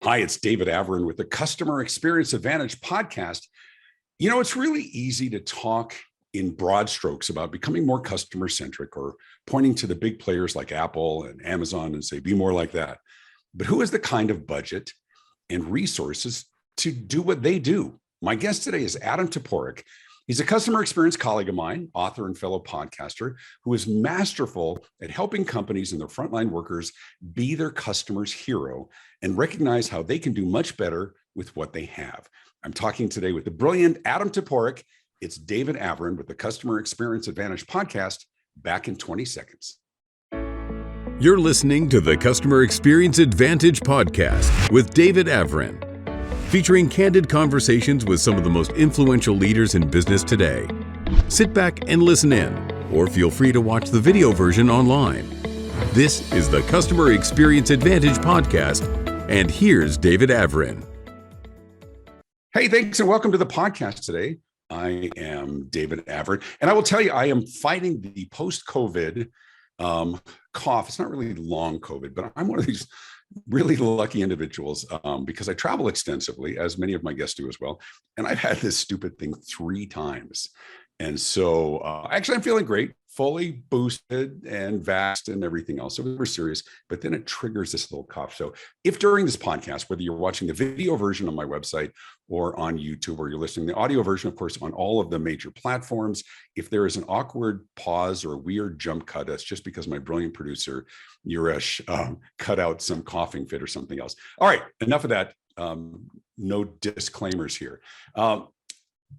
Hi, it's David Avrin with the Customer Experience Advantage podcast. It's really easy to talk in broad strokes about becoming more customer centric or pointing to the big players like Apple and Amazon and say, be more like that. But who has the kind of budget and resources to do what they do? My guest today is Adam Toporek. He's a customer experience colleague of mine, author and fellow podcaster, who is masterful at helping companies and their frontline workers be their customer's hero and recognize how they can do much better with what they have. I'm talking today with the brilliant Adam Toporek. It's David Avrin with the Customer Experience Advantage podcast, back in 20 seconds. You're listening to the Customer Experience Advantage podcast with David Avrin, featuring candid conversations with some of the most influential leaders in business today. Sit back and listen in, or feel free to watch the video version online. This is the Customer Experience Advantage podcast, and here's David Avrin. Hey, thanks and welcome to the podcast today. I am David Avrin, and I will tell you, I am fighting the post-COVID cough. It's not really long COVID, but I'm one of these really lucky individuals because I travel extensively, as many of my guests do as well. And I've had this stupid thing 3 times. And so actually, I'm feeling great, fully boosted and vaxxed and everything else. So we're serious, but then it triggers this little cough. So if during this podcast, whether you're watching the video version on my website or on YouTube, or you're listening to the audio version, of course, on all of the major platforms, if there is an awkward pause or a weird jump cut, that's just because my brilliant producer, Yuresh, cut out some coughing fit or something else. All right, enough of that. No disclaimers here.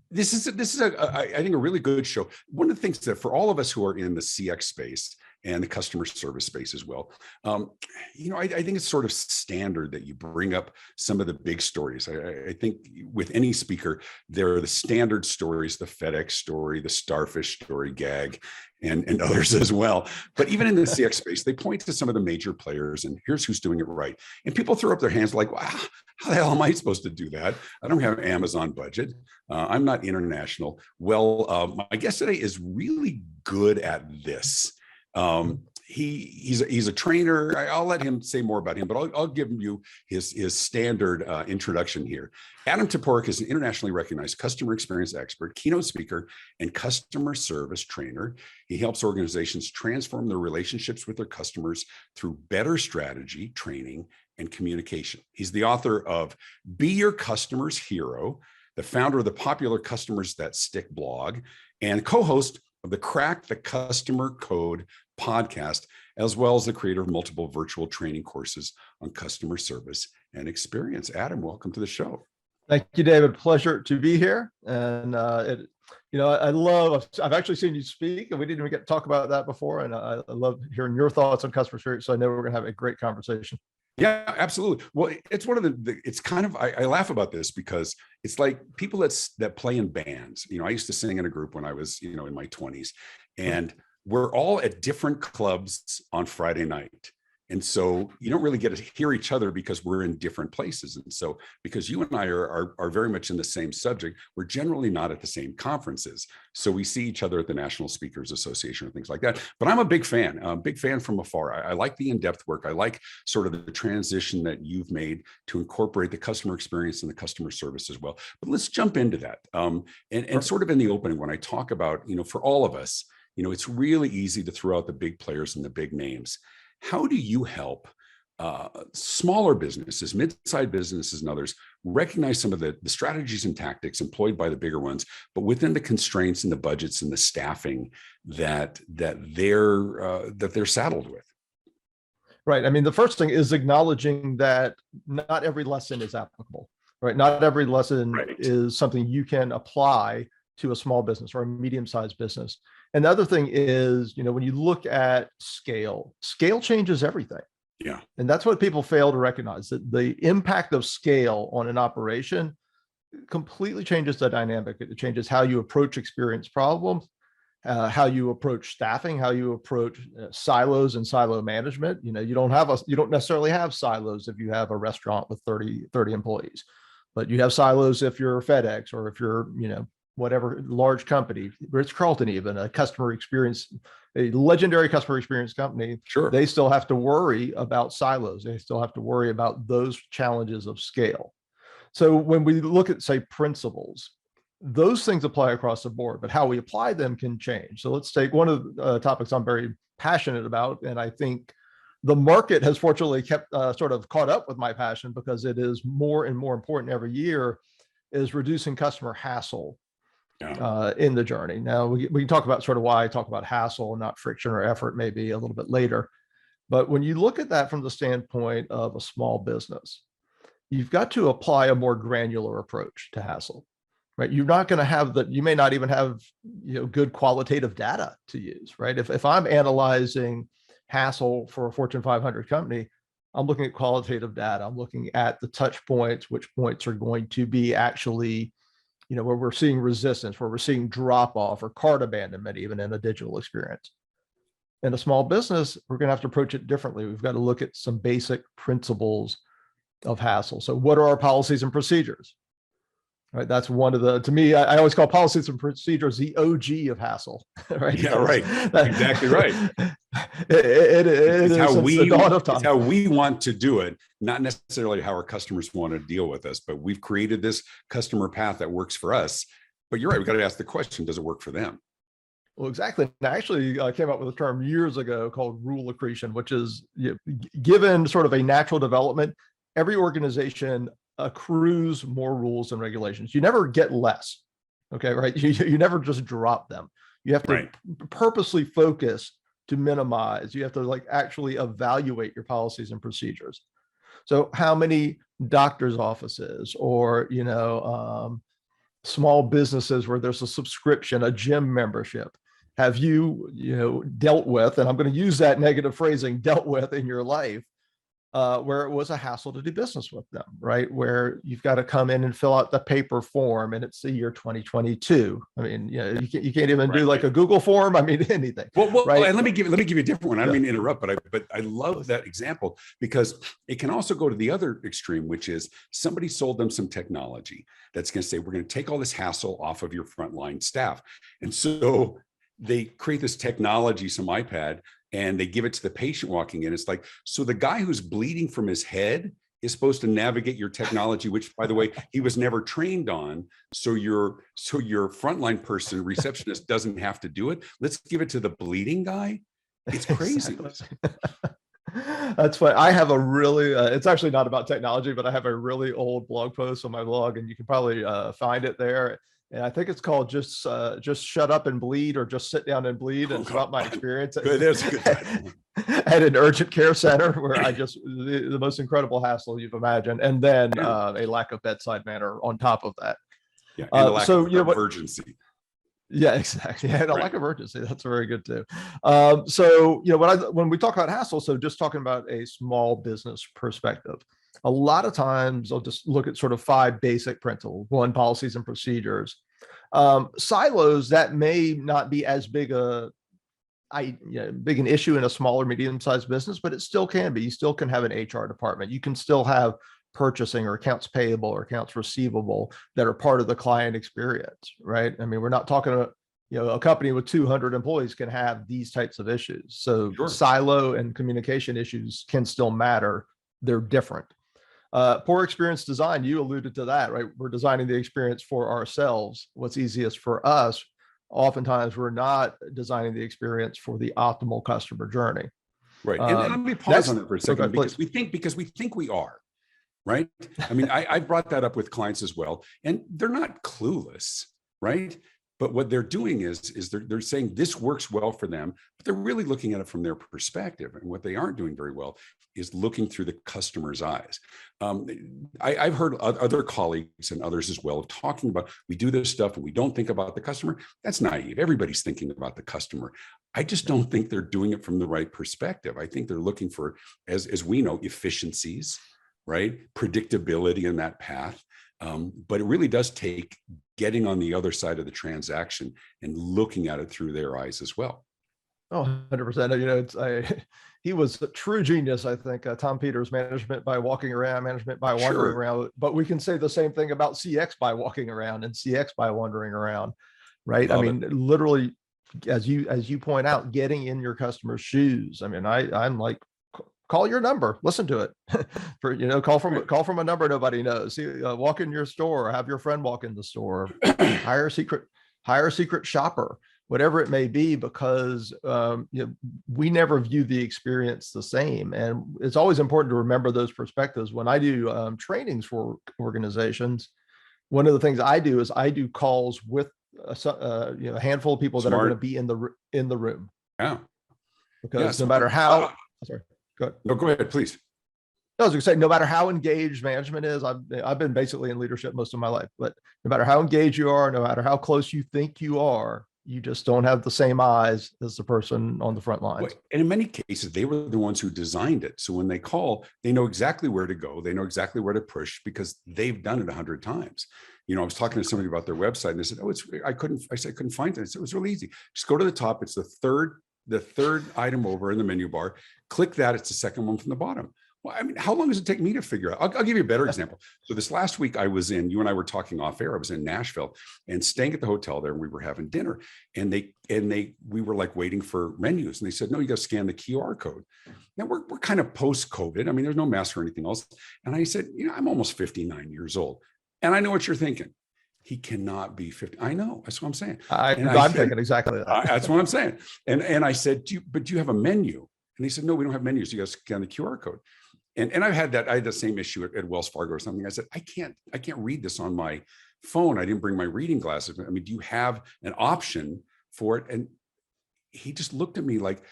This is I think a really good show. One of the things that for all of us who are in the CX space and the customer service space as well, I think it's sort of standard that you bring up some of the big stories. I think with any speaker, there are the standard stories, the FedEx story, the Starfish story, gag, and others as well. But even in the CX space, they point to some of the major players and here's who's doing it right. And people throw up their hands like, wow, how the hell am I supposed to do that? I don't have an Amazon budget. I'm not international. Well, my guest today is really good at this. He's a trainer. I'll let him say more about him, but I'll give you his standard introduction here. Adam Toporek is an internationally recognized customer experience expert, keynote speaker, and customer service trainer. He helps organizations transform their relationships with their customers through better strategy, training, and communication. He's the author of Be Your Customer's Hero, the founder of the popular Customers That Stick blog, and co-host of the Crack the Customer Code podcast, as well as the creator of multiple virtual training courses on customer service and experience. Adam, welcome to the show. Thank you, David. Pleasure to be here. And I've actually seen you speak, and we didn't even get to talk about that before. And I love hearing your thoughts on customer experience. So I know we're going to have a great conversation. Yeah, absolutely. Well, it's one of it's kind of, I laugh about this because it's like people that play in bands. I used to sing in a group when I was, in my 20s, and we're all at different clubs on Friday night. And so you don't really get to hear each other because we're in different places. And so because you and I are very much in the same subject, we're generally not at the same conferences. So we see each other at the National Speakers Association and things like that. But I'm a big fan from afar. I like the in-depth work. I like sort of the transition that you've made to incorporate the customer experience and the customer service as well. But let's jump into that. And sort of in the opening, when I talk about, for all of us, it's really easy to throw out the big players and the big names. How do you help smaller businesses, mid-sized businesses and others recognize some of the strategies and tactics employed by the bigger ones, but within the constraints and the budgets and the staffing that they're saddled with? Right. I mean, the first thing is acknowledging that not every lesson is applicable, right? Not every lesson is something you can apply to a small business or a medium-sized business. And the other thing is, when you look at scale changes everything. Yeah. And that's what people fail to recognize, that the impact of scale on an operation completely changes the dynamic. It changes how you approach experience problems, how you approach staffing, how you approach silos and silo management. You don't necessarily have silos if you have a restaurant with 30 employees, but you have silos if you're FedEx or if you're, whatever large company, Ritz-Carlton, even a customer experience, a legendary customer experience company, Sure. they still have to worry about silos. They still have to worry about those challenges of scale. So when we look at, say, principles, those things apply across the board, but how we apply them can change. So let's take one of the topics I'm very passionate about, and I think the market has fortunately kept sort of caught up with my passion because it is more and more important every year, is reducing customer hassle in the journey. Now we can talk about sort of why I talk about hassle and not friction or effort maybe a little bit later. But when you look at that from the standpoint of a small business, you've got to apply a more granular approach to hassle, right? You're not going to have that. You may not even have, good qualitative data to use, right? If I'm analyzing hassle for a Fortune 500 company, I'm looking at qualitative data. I'm looking at the touch points, which points are going to be actually, where we're seeing resistance, where we're seeing drop off or cart abandonment, even in a digital experience. In a small business, we're going to have to approach it differently. We've got to look at some basic principles of hassle. So what are our policies and procedures? Right. That's one of to me, I always call policies and procedures the OG of hassle. Right. Yeah, right. Exactly right. It's how we want to do it, not necessarily how our customers want to deal with us, but we've created this customer path that works for us. But you're right. We've got to ask the question, does it work for them? Well, exactly. I actually came up with a term years ago called rule accretion, which is given sort of a natural development, every organization accrues more rules and regulations. You never get less. Okay, right? You never just drop them. You have to purposely focus to minimize. You have to actually evaluate your policies and procedures. So how many doctors' offices or, small businesses where there's a subscription, a gym membership, have you, dealt with, and I'm going to use that negative phrasing, dealt with in your life, where it was a hassle to do business with them, right? Where you've got to come in and fill out the paper form, and it's the year 2022. I mean, you can't even do a Google form. I mean, anything. Well, right? And let me give you a different one. I don't mean to interrupt, but I love that example because it can also go to the other extreme, which is somebody sold them some technology that's going to say, we're going to take all this hassle off of your frontline staff. And so they create this technology, some iPad, and they give it to the patient walking in. It's like, so the guy who's bleeding from his head is supposed to navigate your technology, which, by the way, he was never trained on. So your frontline person, receptionist, doesn't have to do it. Let's give it to the bleeding guy. It's crazy. That's why I have a really, it's actually not about technology, but I have a really old blog post on my blog, and you can probably find it there. And I think it's called just shut up and bleed, or just sit down and bleed. And it's about my experience at an urgent care center where the most incredible hassle you've imagined. And then a lack of bedside manner on top of that. Yeah, and a lack of urgency. Yeah, exactly. Yeah, and a lack of urgency. That's very good too. When we talk about hassle, so just talking about a small business perspective, a lot of times I'll just look at sort of 5 basic principles. 1, policies and procedures. Silos, that may not be as big an issue in a smaller, medium-sized business, but it still can be. You still can have an HR department. You can still have purchasing or accounts payable or accounts receivable that are part of the client experience, right? I mean, we're not talking about, a company with 200 employees can have these types of issues. So silo and communication issues can still matter. They're different. Poor experience design, you alluded to that, right? We're designing the experience for ourselves, what's easiest for us. Oftentimes we're not designing the experience for the optimal customer journey. Right. And let me pause on that for a second, because we think we are, right? I mean, I brought that up with clients as well, and they're not clueless, right? But what they're doing is they're saying this works well for them, but they're really looking at it from their perspective. And what they aren't doing very well is looking through the customer's eyes. I've heard other colleagues and others as well talking about, we do this stuff and we don't think about the customer. That's naive. Everybody's thinking about the customer. I just don't think they're doing it from the right perspective. I think they're looking for, as we know, efficiencies, right? Predictability in that path. But it really does take getting on the other side of the transaction and looking at it through their eyes as well. Oh, 100%. he was a true genius, I think. Tom Peters, management by walking around, management by wandering Sure. around. But we can say the same thing about CX by walking around and CX by wandering around, right? Love I mean, literally, as you point out, getting in your customer's shoes. I mean, I'm like, call your number, listen to it. For call from a number nobody knows. Walk in your store, have your friend walk in the store, hire a secret shopper, whatever it may be, because we never view the experience the same. And it's always important to remember those perspectives. When I do trainings for organizations, one of the things I do is I do calls with a handful of people that are going to be in the room. Yeah. Because no matter how, sorry. Go ahead. No, go ahead, please. I was going to say, no matter how engaged management is, I've been basically in leadership most of my life, but no matter how engaged you are, no matter how close you think you are, you just don't have the same eyes as the person on the front lines. And in many cases, they were the ones who designed it. So when they call, they know exactly where to go. They know exactly where to push because they've done it 100 times. I was talking to somebody about their website and they said, "Oh, I said, I couldn't find it." I said, "It was really easy. Just go to the top. It's the third item over in the menu bar. Click that. It's the second one from the bottom." Well, I mean, how long does it take me to figure out? I'll give you a better example. So this last week you and I were talking off air. I was in Nashville and staying at the hotel there, and we were having dinner, and we were like waiting for menus, and they said, "No, you got to scan the QR code." Now we're kind of post-COVID. I mean, there's no mask or anything else. And I said, I'm almost 59 years old, and I know what you're thinking. He cannot be 50. I know. That's what I'm saying. I'm thinking exactly that. That's what I'm saying. And I said, do you have a menu? And they said, "No, we don't have menus. You got to scan the QR code." And I had the same issue at Wells Fargo or something. I said, I can't read this on my phone. I didn't bring my reading glasses. I mean, do you have an option for it? And he just looked at me like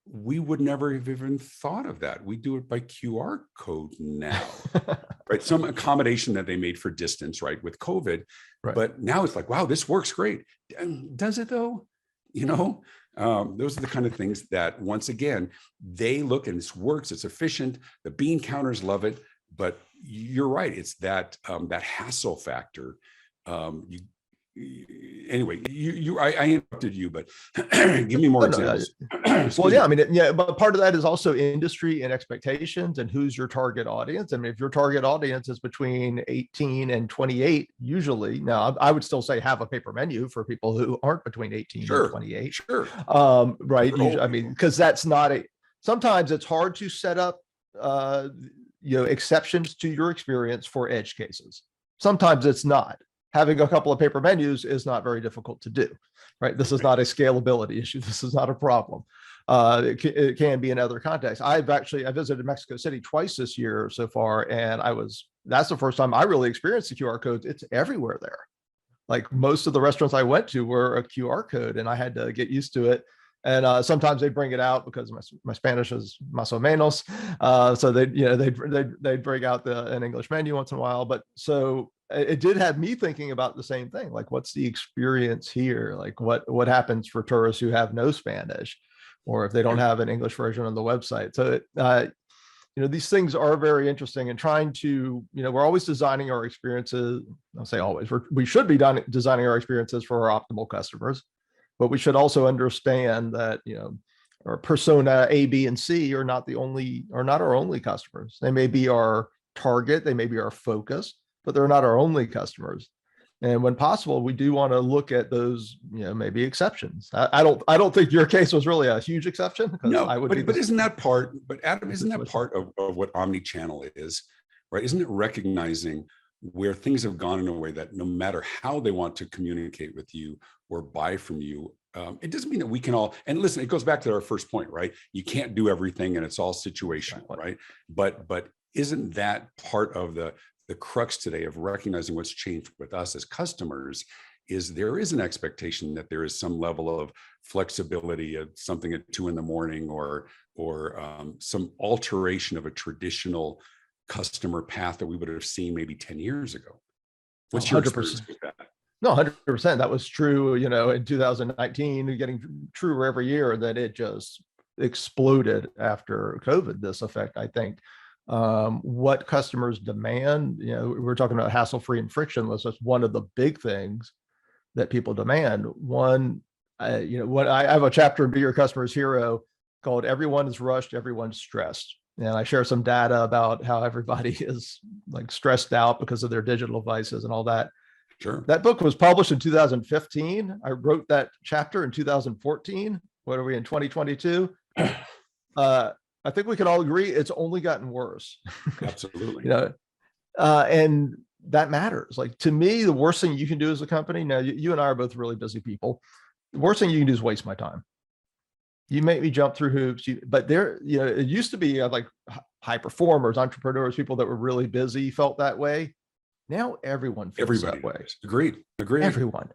we would never have even thought of that. We do it by QR code now, right? Some accommodation that they made for distance, right, with COVID. Right. But now it's like, wow, this works great. Does it though? Those are the kind of things that, once again, they look and this works. It's efficient. The bean counters love it. But you're right. It's that hassle factor. Anyway, I interrupted you, but give me more examples. Well, yeah, I mean, yeah, but part of that is also industry and expectations and who's your target audience. I mean, if your target audience is between 18 and 28, usually, now I would still say have a paper menu for people who aren't between 18 and 28. Sure. Right. I mean, because that's not sometimes it's hard to set up, exceptions to your experience for edge cases. Sometimes it's not. Having a couple of paper menus is not very difficult to do, right? This is not a scalability issue. This is not a problem. It can be in other contexts. I visited Mexico City twice this year so far, and that's the first time I really experienced the QR codes. It's everywhere there. Like most of the restaurants I went to were a QR code, and I had to get used to it. And sometimes they bring it out because my Spanish is más o menos. So they'd bring out an English menu once in a while. But so it did have me thinking about the same thing. Like, what's the experience here? Like what happens for tourists who have no Spanish, or if they don't have an English version on the website? So these things are very interesting, and trying to, we're always designing our experiences. I'll say always, we should be designing our experiences for our optimal customers. But we should also understand that, our persona A, B, and C are not our only customers. They may be our target, they may be our focus, but they're not our only customers. And when possible, we do want to look at those, maybe exceptions. I don't think your case was really a huge exception. No, but isn't that part? But Adam, isn't that part of what omni-channel is, right? Isn't it recognizing where things have gone in a way that no matter how they want to communicate with you or buy from you, it doesn't mean that we can all, and listen, it goes back to our first point, right? You can't do everything and it's all situational, right? But isn't that part of the crux today of recognizing what's changed with us as customers? Is there is an expectation that there is some level of flexibility of something at 2 a.m. or some alteration of a traditional customer path that we would have seen maybe 10 years ago. What's your experience with that? No, 100%. That was true, in 2019, getting truer every year, that it just exploded after COVID, this effect, I think. What customers demand, we're talking about hassle-free and frictionless. That's one of the big things that people demand. One, I have a chapter in Be Your Customer's Hero called Everyone is Rushed, Everyone's Stressed. And I share some data about how everybody is like stressed out because of their digital devices and all that. Sure. That book was published in 2015. I wrote that chapter in 2014. What are we in 2022? I think we can all agree it's only gotten worse. Absolutely. And that matters. Like, to me, the worst thing you can do as a company, now you and I are both really busy people. The worst thing you can do is waste my time. You make me jump through hoops, but there, it used to be like high performers, entrepreneurs, people that were really busy felt that way. Now everyone feels that way. Agreed. Everyone.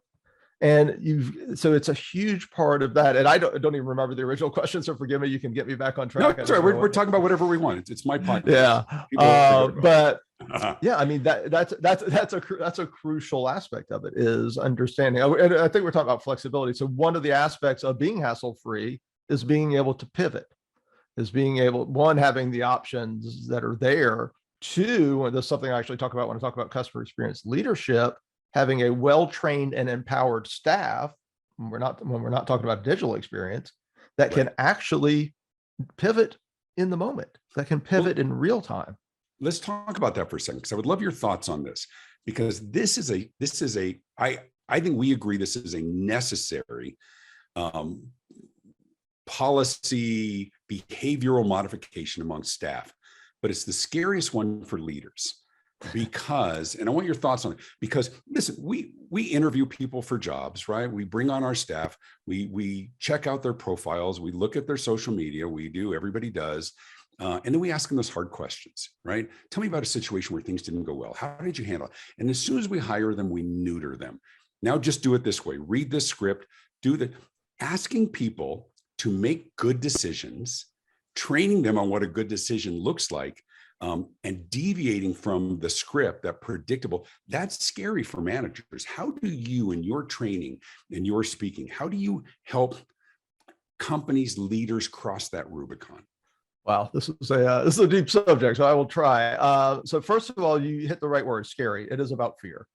And so it's a huge part of that. And I don't even remember the original question, so forgive me. You can get me back on track. No, that's right. We're talking about whatever we want. It's my podcast. Yeah. But yeah, I mean, that's a crucial aspect of it, is understanding. And I think we're talking about flexibility. So one of the aspects of being hassle-free is being able to pivot, is being able, one, having the options that are there. Two, and this is something I actually talk about when I talk about customer experience leadership, having a well-trained and empowered staff, when we're not talking about digital experience, that can actually pivot in the moment, that can pivot in real time. Let's talk about that for a second, because I would love your thoughts on this, because I think we agree this is a necessary policy behavioral modification among staff, but it's the scariest one for leaders. Because, and I want your thoughts on it, because listen, we interview people for jobs, right? We bring on our staff, we check out their profiles, we look at their social media, everybody does. And then we ask them those hard questions, right? Tell me about a situation where things didn't go well. How did you handle it? And as soon as we hire them, we neuter them. Now just do it this way, read this script, asking people to make good decisions, training them on what a good decision looks like, and deviating from the script, that predictable, that's scary for managers. How do you, in your training and your speaking, how do you help companies, leaders cross that Rubicon? Wow, this is a deep subject, so I will try. So first of all, you hit the right word, scary. It is about fear.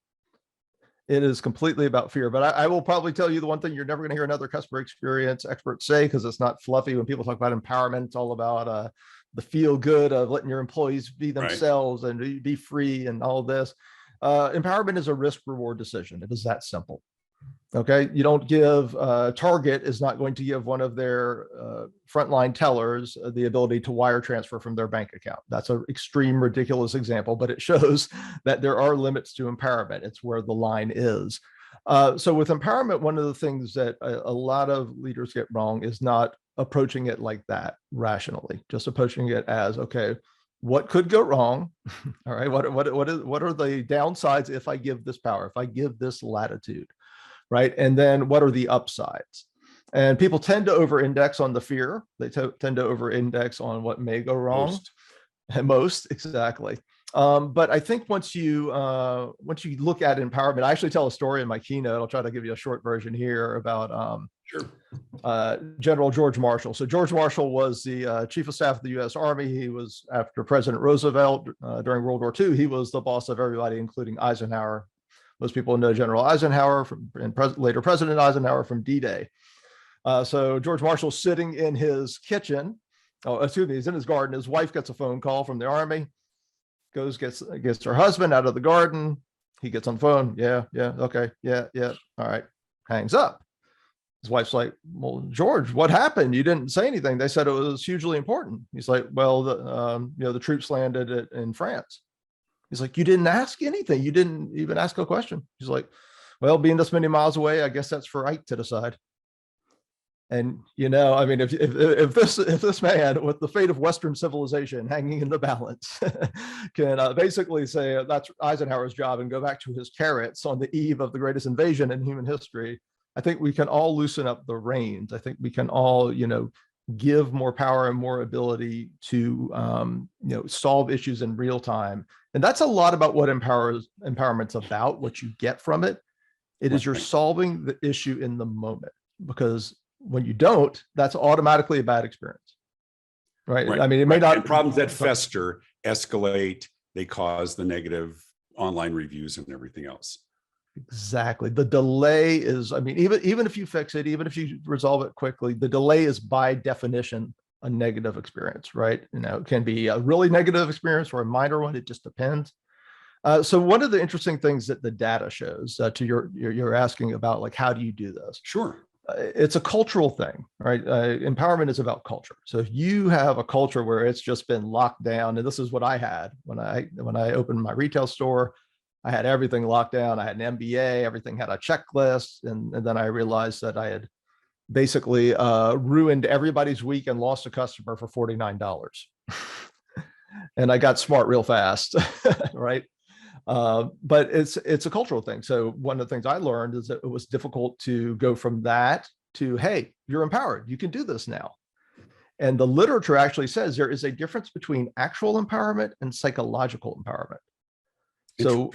It is completely about fear. But I will probably tell you the one thing you're never going to hear another customer experience expert say, because it's not fluffy. When people talk about empowerment, it's all about the feel good of letting your employees be themselves and be free and all this. Empowerment is a risk reward decision. It is that simple. Okay. You don't give, Target is not going to give one of their frontline tellers the ability to wire transfer from their bank account. That's an extreme, ridiculous example, but it shows that there are limits to empowerment. It's where the line is. So with empowerment, one of the things that a lot of leaders get wrong is not approaching it like that rationally, just approaching it as, okay, what could go wrong? All right. What are the downsides if I give this power, if I give this latitude? Right. And then what are the upsides? And people tend to over-index on the fear. They tend to over-index on what may go wrong. Most exactly. But I think once you look at empowerment, I actually tell a story in my keynote. I'll try to give you a short version here about General George Marshall. So George Marshall was the chief of staff of the U.S. Army. He was, after President Roosevelt during World War II, he was the boss of everybody, including Eisenhower. Most people know General Eisenhower and later President Eisenhower from D-Day. So George Marshall's sitting in his kitchen. He's in his garden. His wife gets a phone call from the Army. Goes, gets her husband out of the garden. He gets on the phone. Yeah, okay, yeah. All right, hangs up. His wife's like, well, George, what happened? You didn't say anything. They said it was hugely important. He's like, well, the troops landed in France. He's like, you didn't ask anything. You didn't even ask a question. He's like, well, being this many miles away, I guess that's for Ike to decide. And, I mean, if this man with the fate of Western civilization hanging in the balance can basically say that's Eisenhower's job and go back to his carrots on the eve of the greatest invasion in human history, I think we can all loosen up the reins. I think we can all, give more power and more ability to, solve issues in real time. And that's a lot about what empowerment's about, what you get from it. It is you're solving the issue in the moment, because when you don't, that's automatically a bad experience. Right. I mean, it may not. And problems that fester, escalate, they cause the negative online reviews and everything else. Exactly. The delay is, I mean, even if you fix it, even if you resolve it quickly, the delay is by definition a negative experience, right? It can be a really negative experience or a minor one. It just depends. So one of the interesting things that the data shows, to you're asking about, like, how do you do this? Sure. It's a cultural thing, right? Empowerment is about culture. So if you have a culture where it's just been locked down, and this is what I had when I opened my retail store, I had everything locked down. I had an MBA, everything had a checklist, and then I realized that I had basically ruined everybody's week and lost a customer for $49. And I got smart real fast, right? But it's a cultural thing. So one of the things I learned is that it was difficult to go from that to, hey, you're empowered, you can do this now. And the literature actually says there is a difference between actual empowerment and psychological empowerment. So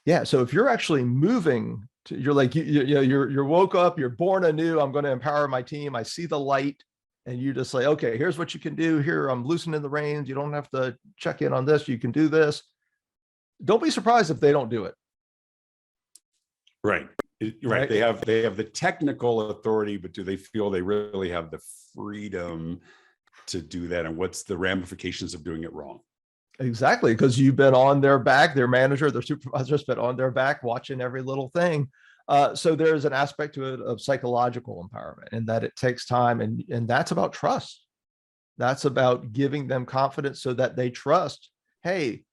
yeah, so if you're actually moving to, you're like, you're woke up, you're born anew, I'm going to empower my team, I see the light, and you just say, okay, here's what you can do here, I'm loosening the reins, you don't have to check in on this, you can do this. Don't be surprised if they don't do it. Right. Right. They have the technical authority, but do they feel they really have the freedom to do that? And what's the ramifications of doing it wrong? Exactly, because you've been on their back, their manager, their supervisor's been on their back watching every little thing. So there's an aspect to it of psychological empowerment, and that it takes time, and that's about trust. That's about giving them confidence so that they trust, hey,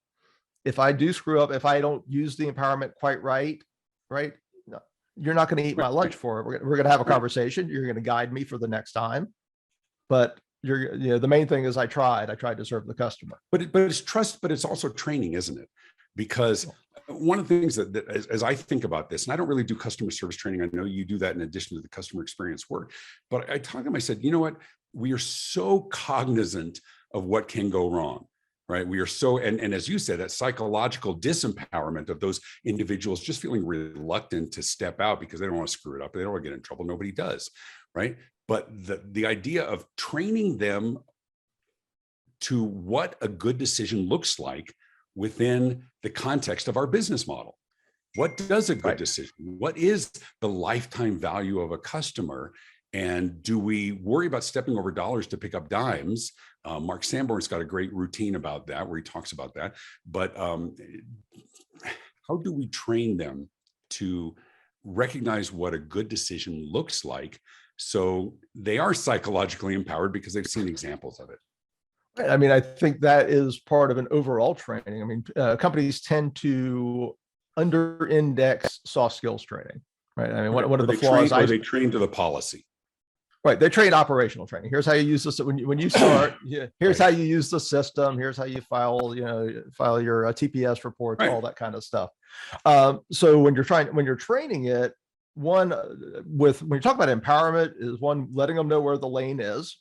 if I do screw up, if I don't use the empowerment quite right, no, you're not going to eat my lunch for it. We're going to have a conversation. You're going to guide me for the next time. But the main thing is I tried to serve the customer. But it's trust, but it's also training, isn't it? Because one of the things that as I think about this, and I don't really do customer service training, I know you do that in addition to the customer experience work, but I talked to him, I said, you know what, we are so cognizant of what can go wrong, right? We are so, and as you said, that psychological disempowerment of those individuals just feeling reluctant to step out because they don't want to screw it up, they don't want to get in trouble, nobody does, right? But the idea of training them to what a good decision looks like within the context of our business model. What does a good decision? What is the lifetime value of a customer? And do we worry about stepping over dollars to pick up dimes? Mark Sanborn's got a great routine about that, where he talks about that. But how do we train them to recognize what a good decision looks like, so they are psychologically empowered because they've seen examples of it? I mean, I think that is part of an overall training. I mean, companies tend to under-index soft skills training, right? I mean, one of the flaws, they train to the policy. Right, they train operational training. Here's how you use this when you start. Here's how you use the system. Here's how you file your TPS reports, all that kind of stuff. So when you're training it, when you talk about empowerment, is one, letting them know where the lane is.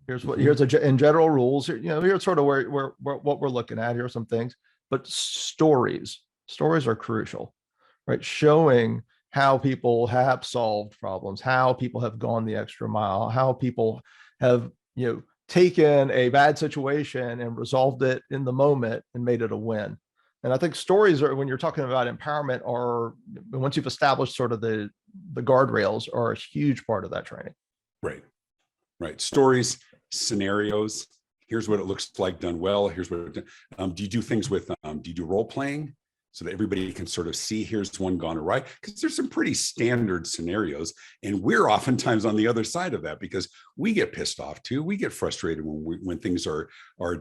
Here's in general rules. Here's sort of where what we're looking at. Here are some things, but stories are crucial, right? Showing how people have solved problems, how people have gone the extra mile, how people have taken a bad situation and resolved it in the moment and made it a win. And I think stories are, when you're talking about empowerment, are, once you've established sort of the guardrails, are a huge part of that training. Right. Stories, scenarios. Here's what it looks like done well. Here's what do you do things with? Do you do role playing so that everybody can sort of see, here's one gone awry? Because there's some pretty standard scenarios, and we're oftentimes on the other side of that because we get pissed off too. We get frustrated when things are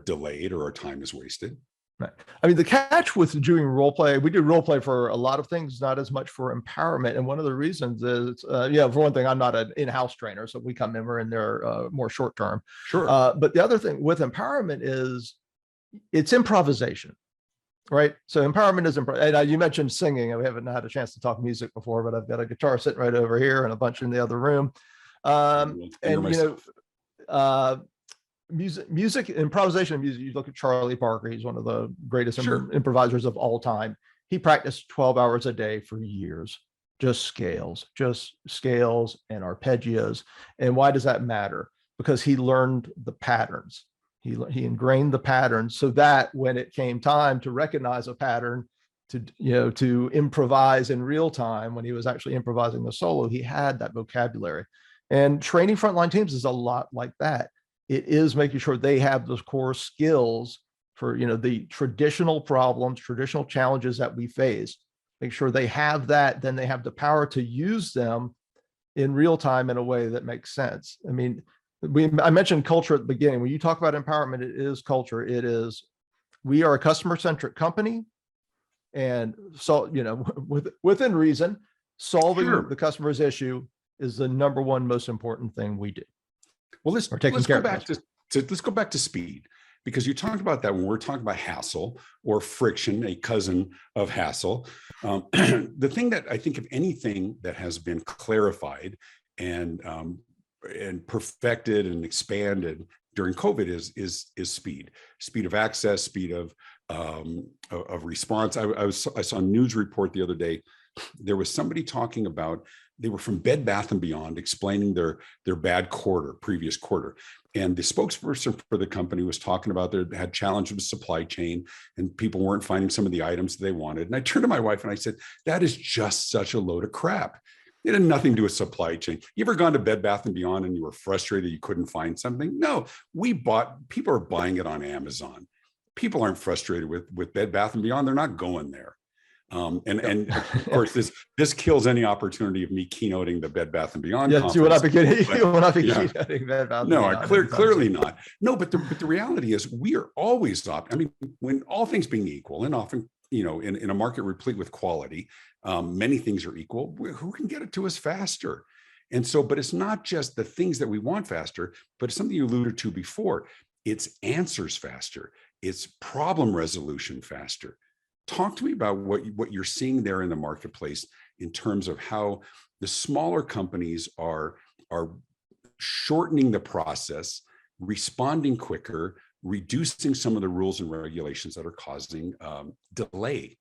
delayed or our time is wasted. Right. I mean, the catch with doing role play, we do role play for a lot of things, not as much for empowerment. And one of the reasons is, for one thing, I'm not an in-house trainer, so we come in, we're in there more short term. Sure. But the other thing with empowerment is it's improvisation, right? So empowerment is and you mentioned singing. We haven't had a chance to talk music before, but I've got a guitar sitting right over here and a bunch in the other room. Music, improvisation music, you look at Charlie Parker, he's one of the greatest improvisers of all time. He practiced 12 hours a day for years, just scales and arpeggios. And why does that matter? Because he learned the patterns. He ingrained the patterns so that when it came time to recognize a pattern, to improvise in real time when he was actually improvising the solo. He had that vocabulary, and training frontline teams is a lot like that. It is making sure they have those core skills for, the traditional problems, traditional challenges that we face. Make sure they have that, then they have the power to use them in real time in a way that makes sense. I mean, I mentioned culture at the beginning. When you talk about empowerment, it is culture. It is, we are a customer-centric company. And so, within reason, solving the customer's issue is the number one most important thing we do. Well, let's go back to speed, because you talked about that when we're talking about hassle or friction, a cousin of hassle. The thing that I think, of anything that has been clarified and perfected and expanded during COVID is speed of access, speed of response. I saw a news report the other day. There was somebody talking about, they were from Bed Bath & Beyond, explaining their bad previous quarter. And the spokesperson for the company was talking about they had challenges with supply chain and people weren't finding some of the items they wanted. And I turned to my wife and I said, that is just such a load of crap. It had nothing to do with supply chain. You ever gone to Bed Bath & Beyond and you were frustrated you couldn't find something? No, people are buying it on Amazon. People aren't frustrated with Bed Bath & Beyond. They're not going there. And of course, this kills any opportunity of me keynoting the Bed Bath & Beyond. Yes, you will not be keynoting Bed Bath & Beyond. No, clearly not. No, but the reality is, we are always when all things being equal, and often, in a market replete with quality, many things are equal. Who can get it to us faster? And so, but it's not just the things that we want faster, but it's something you alluded to before. It's answers faster. It's problem resolution faster. Talk to me about what you're seeing there in the marketplace in terms of how the smaller companies are shortening the process, responding quicker, reducing some of the rules and regulations that are causing delay.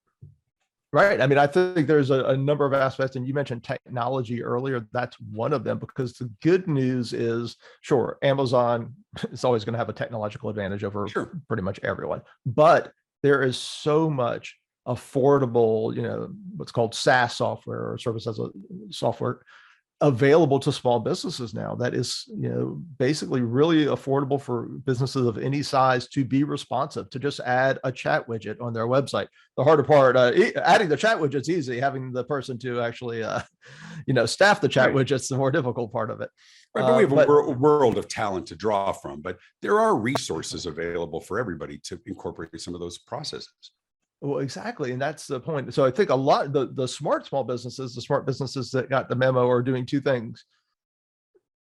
Right. I mean, I think there's a number of aspects, and you mentioned technology earlier. That's one of them, because the good news is, sure, Amazon is always going to have a technological advantage over pretty much everyone, but there is so much affordable, what's called SaaS software, or service as a software, available to small businesses now that is, basically really affordable for businesses of any size to be responsive, to just add a chat widget on their website. The harder part, adding the chat widget's easy. Having the person to actually, staff the chat widget's the more difficult part of it. Right, but we have a world of talent to draw from, but there are resources available for everybody to incorporate some of those processes. Well, exactly. And that's the point. So I think a lot, the smart small businesses, the smart businesses that got the memo, are doing two things.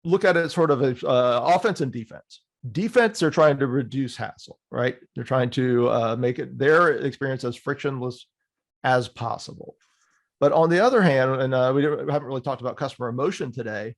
Look at it sort of as offense and defense. Defense, they're trying to reduce hassle, right? They're trying to make it their experience as frictionless as possible. But on the other hand, and we haven't really talked about customer emotion today,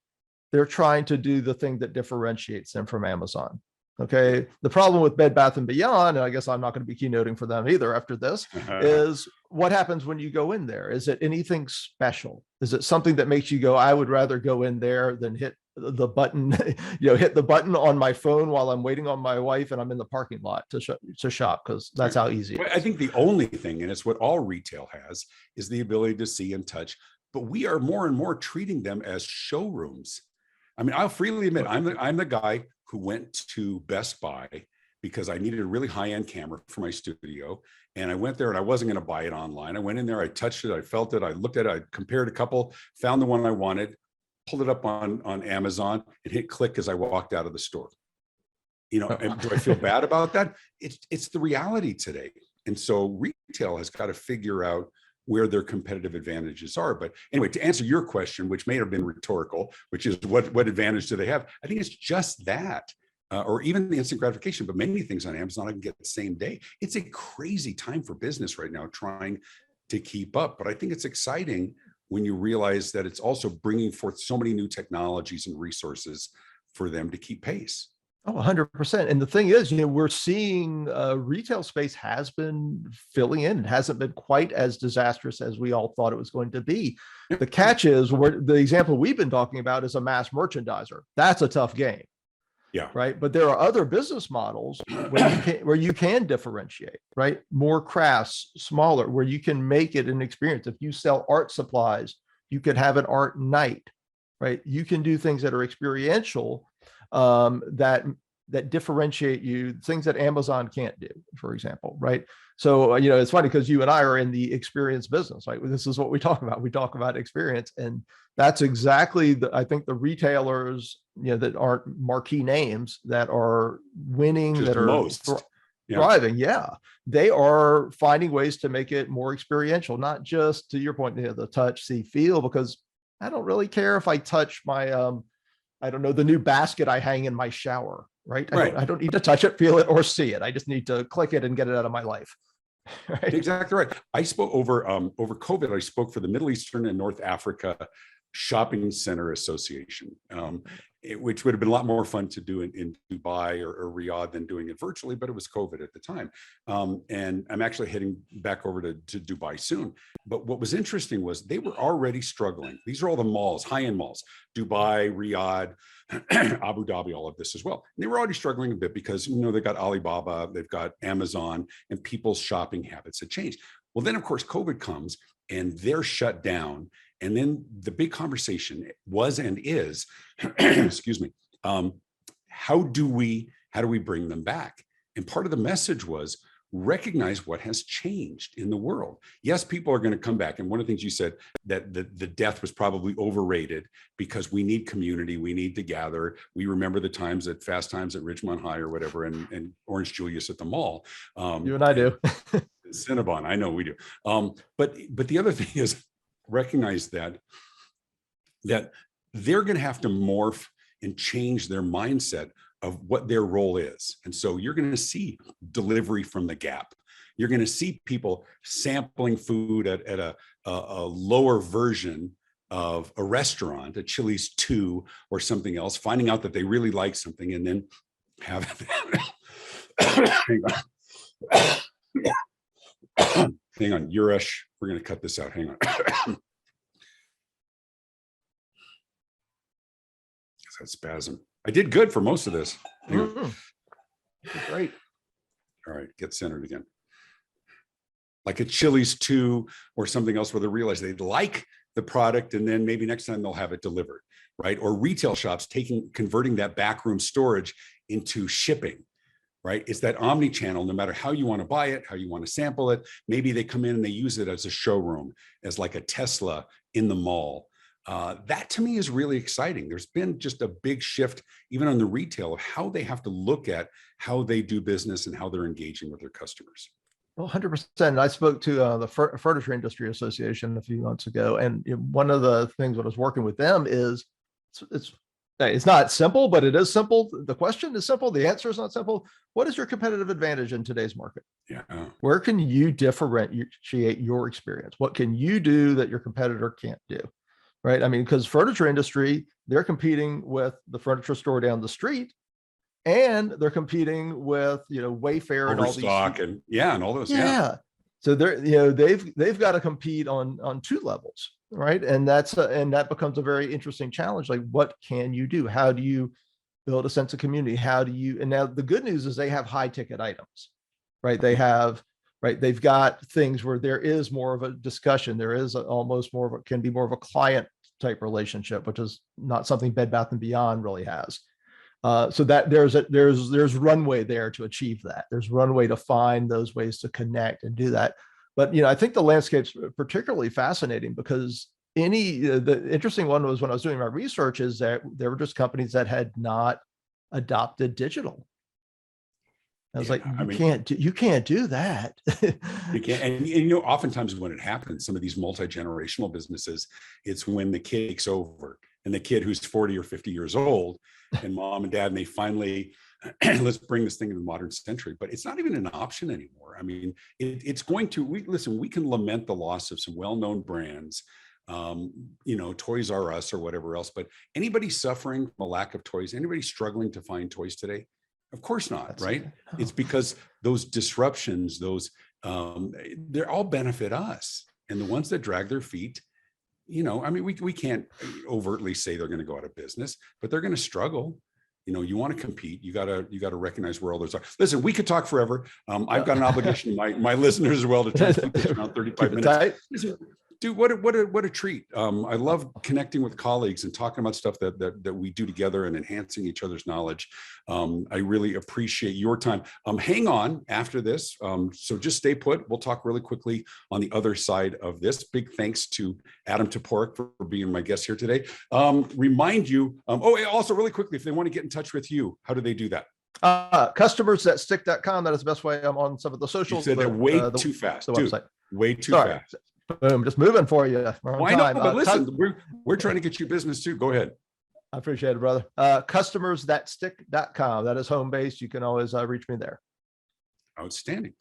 they're trying to do the thing that differentiates them from Amazon. Okay. The problem with Bed Bath & Beyond, and I guess I'm not going to be keynoting for them either after this, is what happens when you go in there? Is it anything special? Is it something that makes you go, I would rather go in there than hit the button, hit the button on my phone while I'm waiting on my wife and I'm in the parking lot to shop, because that's how easy it is. I think the only thing, and it's what all retail has, is the ability to see and touch, but we are more and more treating them as showrooms. I mean, I'll freely admit, I'm the guy who went to Best Buy because I needed a really high-end camera for my studio. And I went there and I wasn't going to buy it online. I went in there, I touched it, I felt it, I looked at it, I compared a couple, found the one I wanted, pulled it up on Amazon, and hit click as I walked out of the store. And do I feel bad about that? It's the reality today. And so retail has got to figure out where their competitive advantages are. But anyway, to answer your question, which may have been rhetorical, which is what advantage do they have? I think it's just that, or even the instant gratification, but many things on Amazon I can get the same day. It's a crazy time for business right now trying to keep up. But I think it's exciting when you realize that it's also bringing forth so many new technologies and resources for them to keep pace. Oh, 100%. And the thing is, we're seeing retail space has been filling in. It hasn't been quite as disastrous as we all thought it was going to be. The catch is, the example we've been talking about is a mass merchandiser. That's a tough game. Yeah. Right. But there are other business models where you can differentiate, right? More crafts, smaller, where you can make it an experience. If you sell art supplies, you could have an art night, right? You can do things that are experiential, that differentiate you, things that Amazon can't do, for example, right? So, it's funny because you and I are in the experience business, right? This is what we talk about. We talk about experience, and that's exactly I think the retailers, that aren't marquee names that are winning, Just that are most. thriving. Yeah. They are finding ways to make it more experiential, not just, to your point, the touch, see, feel, because I don't really care if I touch my, I don't know, the new basket I hang in my shower, right? I don't need to touch it, feel it, or see it. I just need to click it and get it out of my life. Right? Exactly right. I spoke over COVID. I spoke for the Middle Eastern and North Africa Shopping Center Association, which would have been a lot more fun to do in Dubai or Riyadh than doing it virtually, but it was COVID at the time. And I'm actually heading back over to Dubai soon. But what was interesting was they were already struggling. These are all the malls, high-end malls, Dubai, Riyadh, Abu Dhabi, all of this as well. And they were already struggling a bit because, they've got Alibaba, they've got Amazon, and people's shopping habits had changed. Well, then of course, COVID comes and they're shut down. And then the big conversation was and is, excuse me, how do we bring them back? And part of the message was recognize what has changed in the world. Yes, people are going to come back. And one of the things you said, that the death was probably overrated because we need community. We need to gather. We remember the times at Fast Times at Ridgemont High or whatever, and Orange Julius at the mall. You and I do. Cinnabon, I know we do. But the other thing is, recognize that they're going to have to morph and change their mindset of what their role is. And so you're going to see delivery from the Gap. You're going to see people sampling food at a lower version of a restaurant, a Chili's 2 or something else, finding out that they really like something, and then have hang on. Hang on, Yuresh, we're going to cut this out. Hang on. That spasm. I did good for most of this. Great. All right, get centered again. Like a Chili's 2 or something else where they realize they like the product, and then maybe next time they'll have it delivered, right? Or retail shops converting that backroom storage into shipping. Right? It's that omni-channel, no matter how you want to buy it, how you want to sample it. Maybe they come in and they use it as a showroom, as like a Tesla in the mall. That to me is really exciting. There's been just a big shift, even on the retail, of how they have to look at how they do business and how they're engaging with their customers. Well, 100%. I spoke to the Furniture Industry Association a few months ago, and one of the things when I was working with them is it's not simple, but it is simple. The question is simple. The answer is not simple. What is your competitive advantage in today's market? Yeah. Where can you differentiate your experience? What can you do that your competitor can't do? Right. I mean, because furniture industry, they're competing with the furniture store down the street, and they're competing with, Wayfair and all these. And all those. Yeah. So they've got to compete on two levels. Right. And that becomes a very interesting challenge. Like, what can you do? How do you build a sense of community? And now the good news is they have high ticket items, right? They've got things where there is more of a discussion. There is almost can be more of a client type relationship, which is not something Bed Bath & Beyond really has. So that there's runway there to achieve that. There's runway to find those ways to connect and do that. But, I think the landscape's particularly fascinating because the interesting one was when I was doing my research is that there were just companies that had not adopted digital. I was you can't do that. You can't. And oftentimes when it happens, some of these multi-generational businesses, it's when the kid takes over, and the kid who's 40 or 50 years old, and mom and dad, and they finally, let's bring this thing into the modern century. But it's not even an option anymore. I mean, it's going to, we can lament the loss of some well-known brands, Toys R Us or whatever else, but anybody suffering from a lack of toys, anybody struggling to find toys today? Of course not, right? No. It's because those disruptions, they're all benefit us. And the ones that drag their feet, we can't overtly say they're going to go out of business, but they're going to struggle. you want to compete, you gotta recognize where others are. Listen, we could talk forever. I've got an obligation to my listeners as well to try to keep this around 35 minutes. Listen, dude, what a treat. I love connecting with colleagues and talking about stuff that we do together and enhancing each other's knowledge. I really appreciate your time. Hang on after this. So just stay put. We'll talk really quickly on the other side of this. Big thanks to Adam Toporek for being my guest here today. Remind you, also really quickly, if they want to get in touch with you, how do they do that? Customersthatstick.com. That is the best way. I'm on some of the socials. You said that way too fast. The website. Way too fast. Boom, just moving for you. I know, but listen, we're trying to get you business too. Go ahead. I appreciate it, brother. Customersthatstick.com. That is home base. You can always reach me there. Outstanding.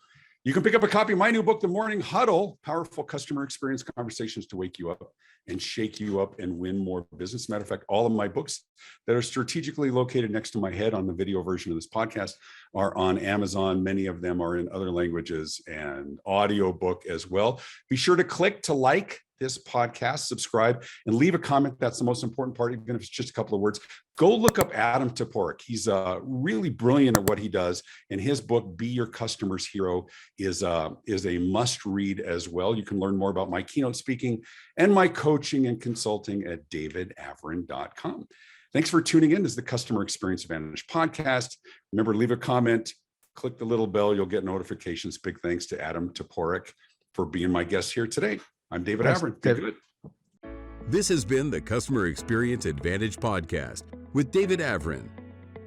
You can pick up a copy of my new book, The Morning Huddle, Powerful Customer Experience Conversations to Wake You Up and Shake You Up and Win More Business. Matter of fact, all of my books that are strategically located next to my head on the video version of this podcast are on Amazon. Many of them are in other languages and audio book as well. Be sure to click to like this podcast, subscribe, and leave a comment. That's the most important part, even if it's just a couple of words. Go look up Adam Toporek. He's really brilliant at what he does. And his book, Be Your Customer's Hero, is a must read as well. You can learn more about my keynote speaking and my coaching and consulting at davidavrin.com. Thanks for tuning in. This is the Customer Experience Advantage podcast. Remember, leave a comment, click the little bell. You'll get notifications. Big thanks to Adam Toporek for being my guest here today. I'm David Avrin. Good. This has been the Customer Experience Advantage podcast with David Avrin.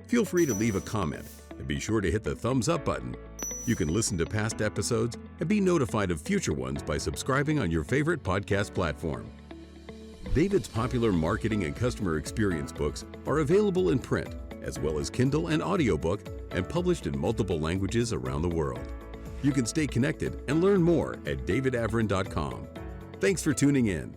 Feel free to leave a comment and be sure to hit the thumbs up button. You can listen to past episodes and be notified of future ones by subscribing on your favorite podcast platform. David's popular marketing and customer experience books are available in print, as well as Kindle and audiobook, and published in multiple languages around the world. You can stay connected and learn more at davidavrin.com. Thanks for tuning in.